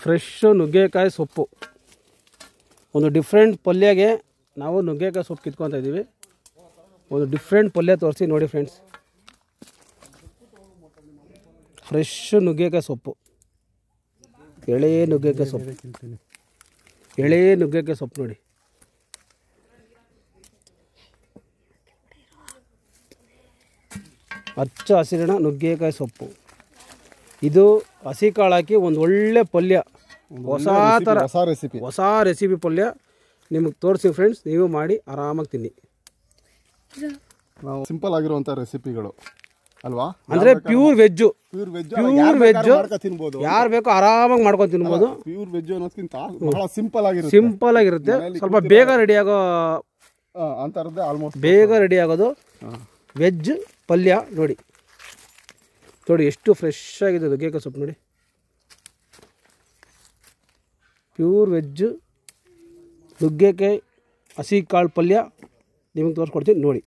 Fresh ನುಗ್ಗೆಕಾಯಿ ಸೊಪ್ಪು. ಒಂದು ಡಿಫ್ರೆಂಟ್ ಪಲ್ಯಗೆ ನಾವು ನುಗ್ಗೆಕಾಯಿ ಸೊಪ್ಪು ಕಿತ್ಕೊತಾ ಇದ್ದೀವಿ. ಒಂದು ಡಿಫ್ರೆಂಟ್ ಪಲ್ಯ ತೋರಿಸಿ ನೋಡಿ ಫ್ರೆಂಡ್ಸ್. ಫ್ರೆಶ್ ನುಗ್ಗೆಕಾಯಿ ಸೊಪ್ಪು, ಎಳೆ ನುಗ್ಗೆಕಾಯಿ ಸೊಪ್ಪು ನೋಡಿ. ಹಚ್ಚ ಹಸಿರಿನ ನುಗ್ಗೆಕಾಯಿ ಸೊಪ್ಪು. ಇದು ಹಸಿ ಕಾಳು ಹಾಕಿ ಒಂದು ಒಳ್ಳೆ ಪಲ್ಯ, ಹೊಸ ರೆಸಿಪಿ ಪಲ್ಯ ನಿಮಗೆ ತೋರಿಸಿ ಫ್ರೆಂಡ್ಸ್. ನೀವು ಮಾಡಿ ಆರಾಮಾಗಿ ತಿನ್ನಿ. ನಾವು ಸಿಂಪಲ್ ಆಗಿರುವಂಥ ರೆಸಿಪಿಗಳು ಅಲ್ವಾ, ಅಂದರೆ ಪ್ಯೂರ್ ವೆಜ್ಜು ಯಾರು ಬೇಕೋ ಆರಾಮಾಗಿ ಮಾಡ್ಕೊಂಡು ತಿನ್ಬೋದು. ಪ್ಯೂರ್ ವೆಜ್ ಅನ್ನೋದಕ್ಕಿಂತ ಬಹಳ ಸಿಂಪಲ್ ಆಗಿರುತ್ತೆ. ಸ್ವಲ್ಪ ಬೇಗ ರೆಡಿ ಆಗೋ ಅಂತರದ್ದೇ ಆಲ್ಮೋಸ್ಟ್ ಬೇಗ ರೆಡಿ ಆಗೋದು ವೆಜ್ ಪಲ್ಯ ನೋಡಿ. ಎಷ್ಟು ಫ್ರೆಶ್ ಆಗಿದೆ ನುಗ್ಗೆಕಾಯಿ ಸೊಪ್ಪು ನೋಡಿ. ಪ್ಯೂರ್ ವೆಜ್ ನುಗ್ಗೆಕಾಯಿ ಹಸಿ ಕಾಳು ಪಲ್ಯ ನಿಮಗೆ ತೋರಿಸ್ಕೊಡ್ತೀನಿ ನೋಡಿ.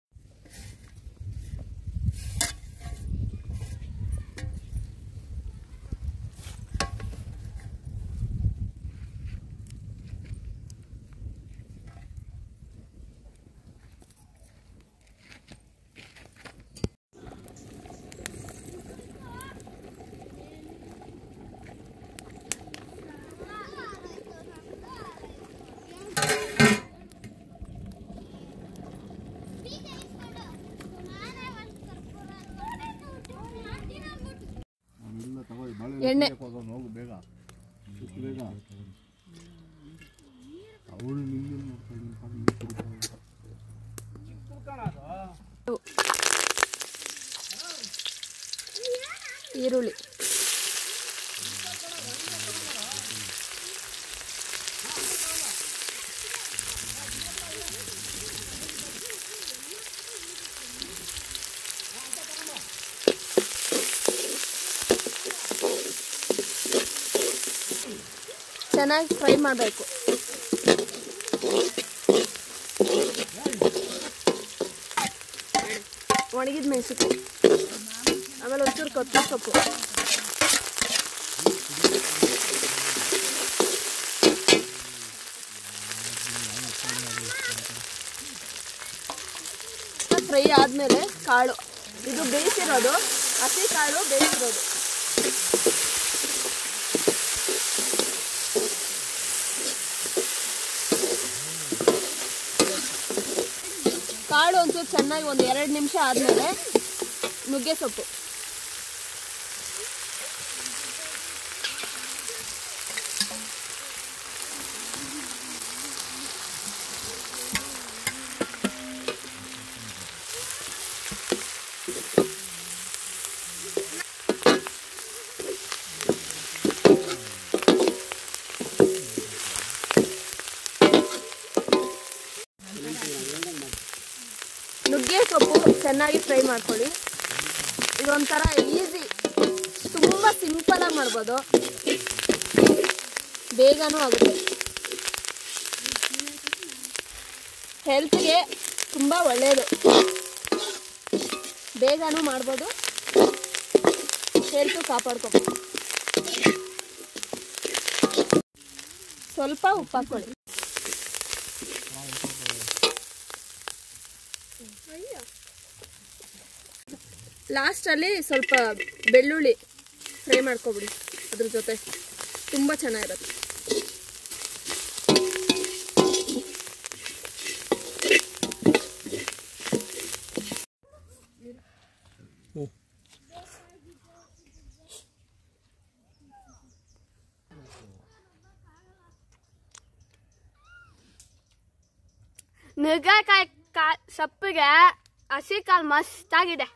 ಎಣ್ಣೆ ಈರುಳ್ಳಿ ಚೆನ್ನಾಗಿ ಫ್ರೈ ಮಾಡಬೇಕು. ಒಣಗಿದ ಮೆಣಸಿನಕಾಯಿ, ಆಮೇಲೆ ಒಂಚೂರು ಕೊತ್ತಂಬರಿ ಸೊಪ್ಪು, ಫ್ರೈ ಆದಮೇಲೆ ಕಾಳು, ಇದು ಬೇಯಿಸಿರೋದು ಹಸಿ ಕಾಳು ಬೇಯಿಸಿರೋದು. ಕಾಳು ಒಂಚೂರು ಚೆನ್ನಾಗಿ ಒಂದು 2 ನಿಮಿಷ ಆದಮೇಲೆ ನುಗ್ಗೆ ಸೊಪ್ಪು, ನುಗ್ಗೆ ಸೊಪ್ಪು ಚೆನ್ನಾಗಿ ಫ್ರೈ ಮಾಡ್ಕೊಳ್ಳಿ. ಇದೊಂಥರ ಈಸಿ, ತುಂಬ ಸಿಂಪಲಾಗಿ ಮಾಡ್ಬೋದು, ಬೇಗನೂ ಆಗುತ್ತೆ, ಹೆಲ್ತ್ಗೆ ತುಂಬ ಒಳ್ಳೆಯದು, ಬೇಗನೂ ಮಾಡ್ಬೋದು, ಹೆಲ್ತು ಕಾಪಾಡ್ಕೋಬೋದು. ಸ್ವಲ್ಪ ಉಪ್ಪು ಹಾಕ್ಕೊಳ್ಳಿ. ಲಾಸ್ಟಲ್ಲಿ ಸ್ವಲ್ಪ ಬೆಳ್ಳುಳ್ಳಿ ಫ್ರೈ ಮಾಡ್ಕೊಬಿಡಿ ಅದ್ರ ಜೊತೆ, ತುಂಬ ಚೆನ್ನಾಗಿರುತ್ತೆ. ನುಗ್ಗೆಕಾಯಿ ಸೊಪ್ಪಿಗೆ ಹಸಿ ಕಾಳು ಮಸ್ತಾಗಿದೆ.